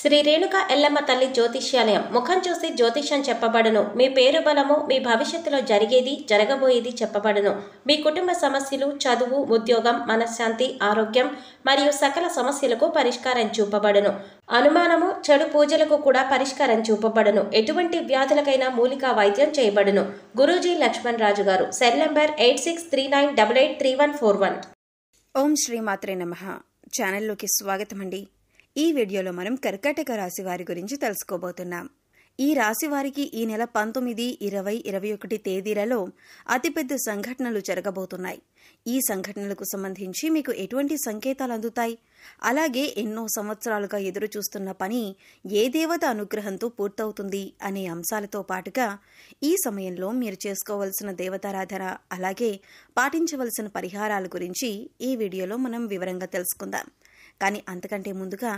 శ్రీ రేణుక ఎల్లమ్మ తల్లి జ్యోతిష్యాలయం ముఖం చూసి జ్యోతిష్యం చెప్పబడును. మీ పేరు బలము, మీ భవిష్యత్తులో జరిగేది జరగబోయేది చెప్పబడును. మీ కుటుంబ సమస్యలు, చదువు, ఉద్యోగం, మనశ్శాంతి, ఆరోగ్యం మరియు సకల సమస్యలకు పరిష్కారం చూపబడును. అనుమానము, చెడు పూజలకు కూడా పరిష్కారం చూపబడును. ఎటువంటి వ్యాధులకైనా మూలికా వైద్యం చేయబడును. గురూజీ లక్ష్మణ్ రాజు గారు. Cell number 8639883141. ఓం శ్రీ మాత్రే నమః. ఛానల్లోకి స్వాగతం అండి. ఈ వీడియోలో మనం కర్కాటక రాశి వారి గురించి తెలుసుకోబోతున్నాం. ఈ రాశి వారికి ఈ నెల 19, 20, 21 తేదీలలో అతిపెద్ద సంఘటనలు జరగబోతున్నాయి. ఈ సంఘటనలకు సంబంధించి మీకు ఎటువంటి సంకేతాలు అందుతాయి, అలాగే ఎన్నో సంవత్సరాలుగా ఎదురు చూస్తున్న పని ఏ దేవత అనుగ్రహంతో పూర్తవుతుంది అనే అంశాలతో పాటుగా ఈ సమయంలో మీరు చేసుకోవలసిన దేవతారాధన, అలాగే పాటించవలసిన పరిహారాల గురించి ఈ వీడియోలో మనం వివరంగా తెలుసుకుందాం. కానీ అంతకంటే ముందుగా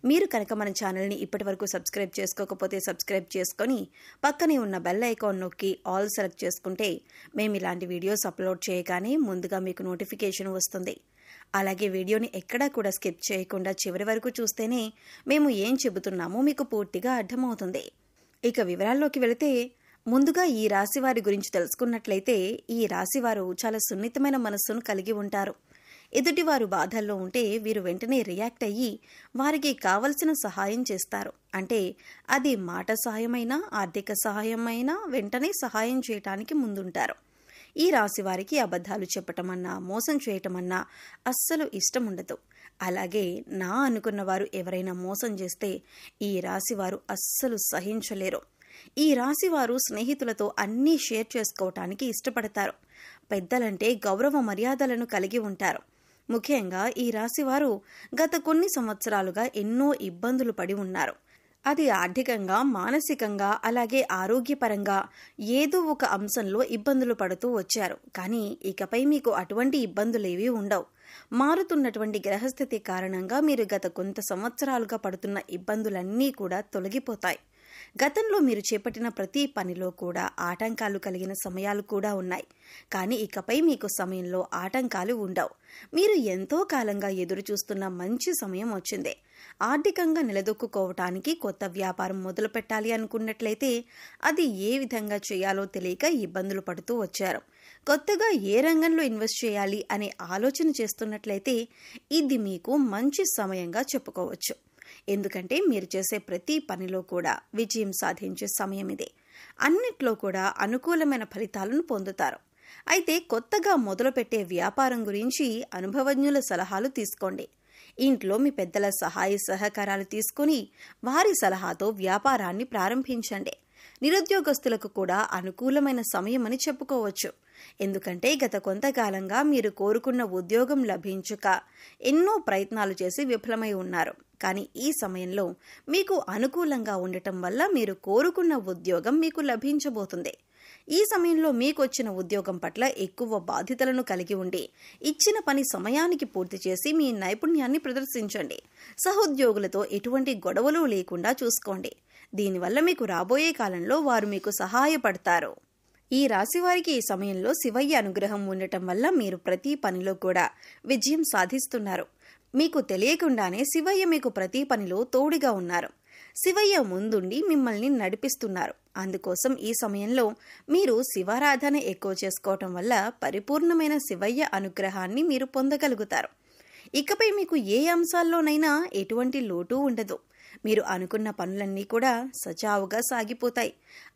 మీరు కనుక మన ఛానల్ని ఇప్పటివరకు సబ్స్క్రైబ్ చేసుకోకపోతే సబ్స్క్రైబ్ చేసుకొని పక్కనే ఉన్న బెల్ ఐకాన్ నొక్కి ఆల్ సెలెక్ట్ చేసుకుంటే మేము ఇలాంటి వీడియోస్ అప్లోడ్ చేయగానే ముందుగా మీకు నోటిఫికేషన్ వస్తుంది. అలాగే వీడియోని ఎక్కడా కూడా స్కిప్ చేయకుండా చివరి వరకు చూస్తేనే మేము ఏం చెబుతున్నామో మీకు పూర్తిగా అర్థమవుతుంది. ఇక వివరాల్లోకి వెళితే ముందుగా ఈ రాశివారి గురించి తెలుసుకున్నట్లయితే ఈ రాశివారు చాలా సున్నితమైన మనస్సును కలిగి ఉంటారు. ఎదుటివారు బాధల్లో ఉంటే వీరు వెంటనే రియాక్ట్ అయ్యి వారికి కావలసిన సహాయం చేస్తారు. అంటే అది మాట సహాయమైనా, ఆర్థిక సహాయమైనా వెంటనే సహాయం చేయటానికి ముందుంటారు. ఈ రాశి వారికి అబద్ధాలు చెప్పటమన్నా, మోసం చేయటమన్నా అస్సలు ఇష్టం ఉండదు. అలాగే నా అనుకున్న వారు ఎవరైనా మోసం చేస్తే ఈ రాశి వారు అస్సలు సహించలేరు. ఈ రాశి వారు స్నేహితులతో అన్నీ షేర్ చేసుకోవటానికి ఇష్టపడతారు. పెద్దలంటే గౌరవ మర్యాదలను కలిగి ఉంటారు. ముఖ్యంగా ఈ రాశివారు గత కొన్ని సంవత్సరాలుగా ఎన్నో ఇబ్బందులు పడి ఉన్నారు. అది ఆర్థికంగా, మానసికంగా, అలాగే ఆరోగ్యపరంగా ఏదో ఒక అంశంలో ఇబ్బందులు పడుతూ వచ్చారు. కానీ ఇకపై మీకు అటువంటి ఇబ్బందులేవీ ఉండవు. మారుతున్నటువంటి గ్రహస్థితి కారణంగా మీరు గత కొంత సంవత్సరాలుగా పడుతున్న ఇబ్బందులన్నీ కూడా తొలగిపోతాయి. గతంలో మీరు చేపట్టిన ప్రతి పనిలో కూడా ఆటంకాలు కలిగిన సమయాలు కూడా ఉన్నాయి. కానీ ఇకపై మీకు సమయంలో ఆటంకాలు ఉండవు. మీరు ఎంతో కాలంగా ఎదురు చూస్తున్న మంచి సమయం వచ్చింది. ఆర్థికంగా నిలదొక్కుకోవటానికి కొత్త వ్యాపారం మొదలు పెట్టాలి అనుకున్నట్లయితే అది ఏ విధంగా చేయాలో తెలియక ఇబ్బందులు పడుతూ వచ్చారు. కొత్తగా ఏ రంగంలో ఇన్వెస్ట్ చేయాలి అనే ఆలోచన చేస్తున్నట్లయితే ఇది మీకు మంచి సమయంగా చెప్పుకోవచ్చు. ఎందుకంటే మీరు చేసే ప్రతి పనిలో కూడా విజయం సాధించే సమయం ఇదే. అన్నిట్లో కూడా అనుకూలమైన ఫలితాలను పొందుతారు. అయితే కొత్తగా మొదలుపెట్టే వ్యాపారం గురించి అనుభవజ్ఞుల సలహాలు తీసుకోండి. ఇంట్లో మీ పెద్దల సహాయ సహకారాలు తీసుకుని వారి సలహాతో వ్యాపారాన్ని ప్రారంభించండి. నిరుద్యోగస్తులకు కూడా అనుకూలమైన సమయం అని చెప్పుకోవచ్చు. ఎందుకంటే గత కొంతకాలంగా మీరు కోరుకున్న ఉద్యోగం లభించక ఎన్నో ప్రయత్నాలు చేసి విఫలమై ఉన్నారు. కానీ ఈ సమయంలో మీకు అనుకూలంగా ఉండటం వల్ల మీరు కోరుకున్న ఉద్యోగం మీకు లభించబోతుంది. ఈ సమయంలో మీకు వచ్చిన ఉద్యోగం పట్ల ఎక్కువ బాధ్యతలను కలిగి ఉండి ఇచ్చిన పని సమయానికి పూర్తి చేసి మీ నైపుణ్యాన్ని ప్రదర్శించండి. సహోద్యోగులతో ఎటువంటి గొడవలు లేకుండా చూసుకోండి. దీనివల్ల మీకు రాబోయే కాలంలో వారు మీకు సహాయపడతారు. ఈ రాశి వారికి ఈ సమయంలో శివయ్య అనుగ్రహం ఉండటం వల్ల మీరు ప్రతి పనిలో కూడా విజయం సాధిస్తున్నారు. మీకు తెలియకుండానే శివయ్య మీకు ప్రతి పనిలో తోడుగా ఉన్నారు. శివయ్య ముందుండి మిమ్మల్ని నడిపిస్తున్నారు. అందుకోసం ఈ సమయంలో మీరు శివారాధన ఎక్కువ చేసుకోవటం వల్ల పరిపూర్ణమైన శివయ్య అనుగ్రహాన్ని మీరు పొందగలుగుతారు. ఇకపై మీకు ఏ అంశాల్లోనైనా ఎటువంటి లోటు ఉండదు. మీరు అనుకున్న పనులన్నీ కూడా సజావుగా సాగిపోతాయి.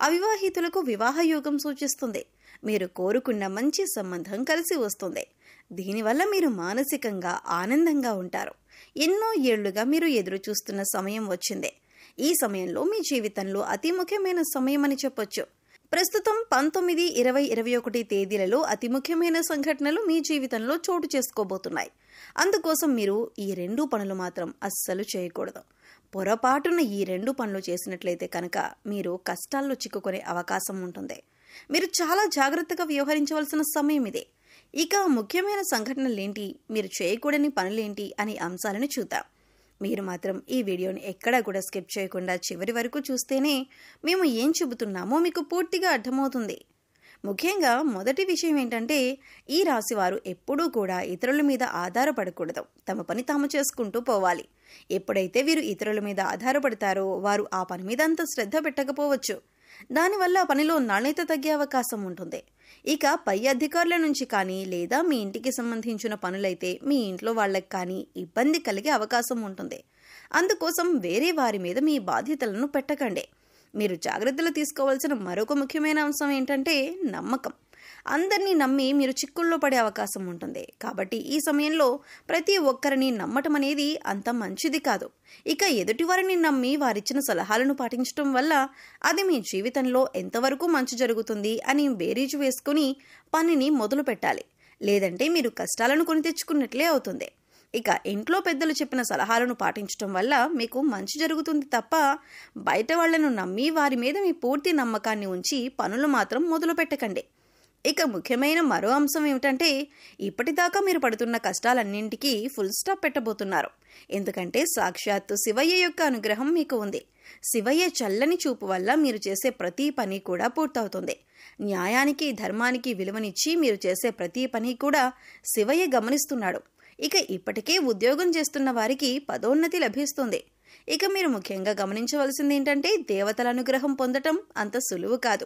అవివాహితులకు వివాహ యోగం సూచిస్తుంది. మీరు కోరుకున్న మంచి సంబంధం కలిసి వస్తుంది. దీనివల్ల మీరు మానసికంగా ఆనందంగా ఉంటారు. ఎన్నో ఏళ్లుగా మీరు ఎదురు చూస్తున్న సమయం వచ్చింది. ఈ సమయంలో మీ జీవితంలో అతి ముఖ్యమైన సమయం అని చెప్పొచ్చు. ప్రస్తుతం 19, 20, 21 తేదీలలో అతి ముఖ్యమైన సంఘటనలు మీ జీవితంలో చోటు చేసుకోబోతున్నాయి. అందుకోసం మీరు ఈ 2 పనులు మాత్రం అస్సలు చేయకూడదు. పొరపాటున ఈ 2 పనులు చేసినట్లయితే కనుక మీరు కష్టాల్లో చిక్కుకునే అవకాశం ఉంటుంది. మీరు చాలా జాగ్రత్తగా వ్యవహరించవలసిన సమయం ఇదే. ఇక ముఖ్యమైన సంఘటనలేంటి, మీరు చేయకూడని పనులేంటి అనే అంశాలను చూద్దాం. మీరు మాత్రం ఈ వీడియోని ఎక్కడా కూడా స్కిప్ చేయకుండా చివరి వరకు చూస్తేనే మేము ఏం చెబుతున్నామో మీకు పూర్తిగా అర్థమవుతుంది. ముఖ్యంగా మొదటి విషయం ఏంటంటే, ఈ రాశివారు ఎప్పుడూ కూడా ఇతరుల మీద ఆధారపడకూడదు. తమ పని తాము చేసుకుంటూ పోవాలి. ఎప్పుడైతే వీరు ఇతరుల మీద ఆధారపడతారో వారు ఆ పని మీద అంత శ్రద్ధ పెట్టకపోవచ్చు. దానివల్ల ఆ పనిలో నాణ్యత తగ్గే అవకాశం ఉంటుంది. ఇక పై అధికారుల నుంచి కానీ లేదా మీ ఇంటికి సంబంధించిన పనులైతే మీ ఇంట్లో వాళ్ళకి కానీ ఇబ్బంది కలిగే అవకాశం ఉంటుంది. అందుకోసం వేరే వారి మీద మీ బాధ్యతలను పెట్టకండి. మీరు జాగ్రత్తలు తీసుకోవాల్సిన మరొక ముఖ్యమైన అంశం ఏంటంటే నమ్మకం. అందరినీ నమ్మి మీరు చిక్కుల్లో పడే అవకాశం ఉంటుంది. కాబట్టి ఈ సమయంలో ప్రతి ఒక్కరిని నమ్మటం అనేది అంత మంచిది కాదు. ఇక ఎదుటివారిని నమ్మి వారిచ్చిన సలహాలను పాటించడం వల్ల అది మీ జీవితంలో ఎంతవరకు మంచి జరుగుతుంది అని బేరీజు వేసుకుని పనిని మొదలు పెట్టాలి. లేదంటే మీరు కష్టాలను కొని తెచ్చుకున్నట్లే అవుతుంది. ఇక ఇంట్లో పెద్దలు చెప్పిన సలహాలను పాటించడం వల్ల మీకు మంచి జరుగుతుంది తప్ప బయట వాళ్లను నమ్మి వారి మీద మీ పూర్తి నమ్మకాన్ని ఉంచి పనులు మాత్రం మొదలు పెట్టకండి. ఇక ముఖ్యమైన మరో అంశం ఏమిటంటే, ఇప్పటిదాకా మీరు పడుతున్న కష్టాలన్నింటికీ ఫుల్ స్టాప్ పెట్టబోతున్నారు. ఎందుకంటే సాక్షాత్తు శివయ్య యొక్క అనుగ్రహం మీకు ఉంది. శివయ్య చల్లని చూపు వల్ల మీరు చేసే ప్రతి పని కూడా పూర్తవుతుంది. న్యాయానికి ధర్మానికి విలువనిచ్చి మీరు చేసే ప్రతి పని కూడా శివయ్య గమనిస్తున్నాడు. ఇక ఇప్పటికే ఉద్యోగం చేస్తున్న వారికి పదోన్నతి లభిస్తుంది. ఇక మీరు ముఖ్యంగా గమనించవలసింది ఏంటంటే, దేవతల అనుగ్రహం పొందటం అంత సులువు కాదు.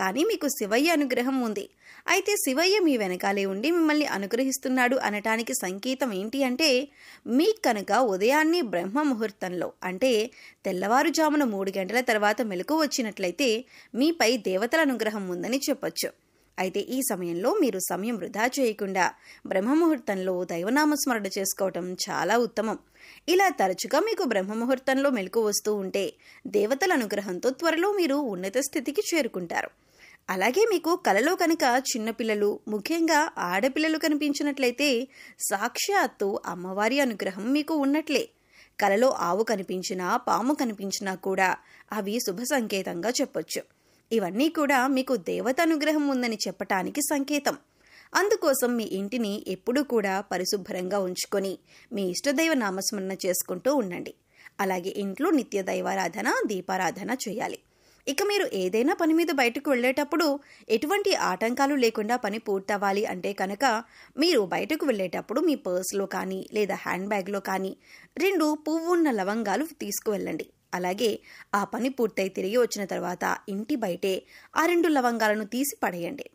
కానీ మీకు శివయ్య అనుగ్రహం ఉంది. అయితే శివయ్య మీ వెనకాలే ఉండి మిమ్మల్ని అనుగ్రహిస్తున్నాడు అనటానికి సంకేతం ఏంటి అంటే, మీకు కనుక ఉదయాన్నే బ్రహ్మ ముహూర్తంలో అంటే తెల్లవారుజామున 3 గంటల తర్వాత మెలకు వచ్చినట్లయితే మీపై దేవతల అనుగ్రహం ఉందని చెప్పొచ్చు. అయితే ఈ సమయంలో మీరు సమయం వృధా చేయకుండా బ్రహ్మముహూర్తంలో దైవనామస్మరణ చేసుకోవటం చాలా ఉత్తమం. ఇలా తరచుగా మీకు బ్రహ్మముహూర్తంలో మెలకు వస్తూ ఉంటే దేవతల అనుగ్రహంతో త్వరలో మీరు ఉన్నత స్థితికి చేరుకుంటారు. అలాగే మీకు కలలో కనుక చిన్నపిల్లలు, ముఖ్యంగా ఆడపిల్లలు కనిపించినట్లయితే సాక్షాత్తు అమ్మవారి అనుగ్రహం మీకు ఉన్నట్లే. కలలో ఆవు కనిపించినా పాము కనిపించినా కూడా అవి శుభ సంకేతంగా చెప్పొచ్చు. ఇవన్నీ కూడా మీకు దేవత అనుగ్రహం ఉందని చెప్పటానికి సంకేతం. అందుకోసం మీ ఇంటిని ఎప్పుడూ కూడా పరిశుభ్రంగా ఉంచుకొని మీ ఇష్టదైవ నామస్మరణ చేసుకుంటూ ఉండండి. అలాగే ఇంట్లో నిత్య దైవారాధన, దీపారాధన చేయాలి. ఇక మీరు ఏదైనా పని మీద బయటకు వెళ్ళేటప్పుడు ఎటువంటి ఆటంకాలు లేకుండా పని పూర్తవ్వాలి అంటే కనుక మీరు బయటకు వెళ్ళేటప్పుడు మీ పర్స్లో కానీ లేదా హ్యాండ్ బ్యాగ్లో కానీ 2 పువ్వున్న లవంగాలు తీసుకువెళ్ళండి. అలాగే ఆ పని పూర్తయి తిరిగి వచ్చిన తర్వాత ఇంటి బయటే ఆ 2 లవంగాలను తీసి పడేయండి.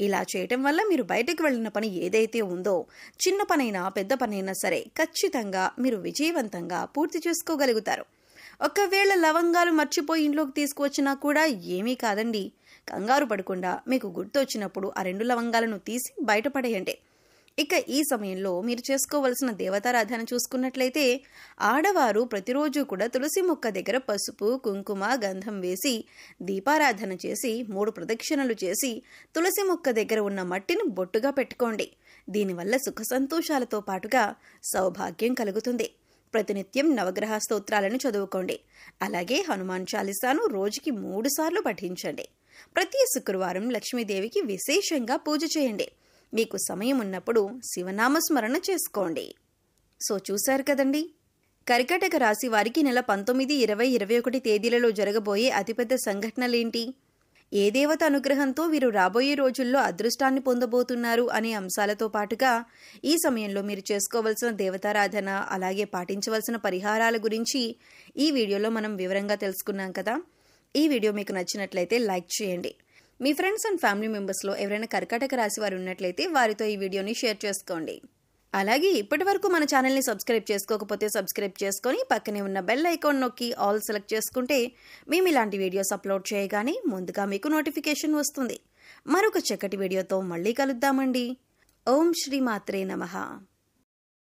ఇలా చేయటం వల్ల మీరు బయటకు వెళ్ళిన పని ఏదైతే ఉందో, చిన్న పనైనా పెద్ద పనైనా సరే ఖచ్చితంగా మీరు విజయవంతంగా పూర్తి చేసుకోగలుగుతారు. ఒకవేళ లవంగాలు మర్చిపోయి ఇంట్లోకి తీసుకువచ్చినా కూడా ఏమీ కాదండి. కంగారు పడకుండా మీకు గుర్తు వచ్చినప్పుడు ఆ 2 లవంగాలను తీసి బయటపడేయండి. ఇక ఈ సమయంలో మీరు చేసుకోవలసిన దేవతారాధన చూసుకున్నట్లయితే, ఆడవారు ప్రతిరోజు కూడా తులసి మొక్క దగ్గర పసుపు, కుంకుమ, గంధం వేసి దీపారాధన చేసి 3 ప్రదక్షిణలు చేసి తులసి మొక్క దగ్గర ఉన్న మట్టిని బొట్టుగా పెట్టుకోండి. దీనివల్ల సుఖ సంతోషాలతో పాటుగా సౌభాగ్యం కలుగుతుంది. ప్రతినిత్యం నవగ్రహ స్తోత్రాలను చదువుకోండి. అలాగే హనుమాన్ చాలీసాను రోజుకి 3 సార్లు పఠించండి. ప్రతి శుక్రవారం లక్ష్మీదేవికి విశేషంగా పూజ చేయండి. మీకు సమయం ఉన్నప్పుడు శివనామస్మరణ చేసుకోండి. సో చూశారు కదండి, కర్కాటక రాశి వారికి నెల 19, 20, 21 తేదీలలో జరగబోయే అతిపెద్ద సంఘటనలేంటి, ఏ దేవత అనుగ్రహంతో వీరు రాబోయే రోజుల్లో అదృష్టాన్ని పొందబోతున్నారు అనే అంశాలతో పాటుగా ఈ సమయంలో మీరు చేసుకోవలసిన దేవతారాధన, అలాగే పాటించవలసిన పరిహారాల గురించి ఈ వీడియోలో మనం వివరంగా తెలుసుకున్నాం కదా. ఈ వీడియో మీకు నచ్చినట్లయితే లైక్ చేయండి. మీ ఫ్రెండ్స్ అండ్ ఫ్యామిలీ మెంబర్స్లో ఎవరైనా కర్కాటక రాశి వారు ఉన్నట్లయితే వారితో ఈ వీడియోని షేర్ చేసుకోండి. అలాగే ఇప్పటి వరకు మన ఛానల్ని సబ్స్క్రైబ్ చేసుకోకపోతే సబ్స్క్రైబ్ చేసుకొని పక్కనే ఉన్న బెల్ ఐకాన్ నొక్కి ఆల్ సెలెక్ట్ చేసుకుంటే మేము ఇలాంటి వీడియోస్ అప్లోడ్ చేయగానే ముందుగా మీకు నోటిఫికేషన్ వస్తుంది. మరొక చక్కటి వీడియోతో మళ్ళీ కలుద్దామండి. ఓం శ్రీ మాత్రే నమః.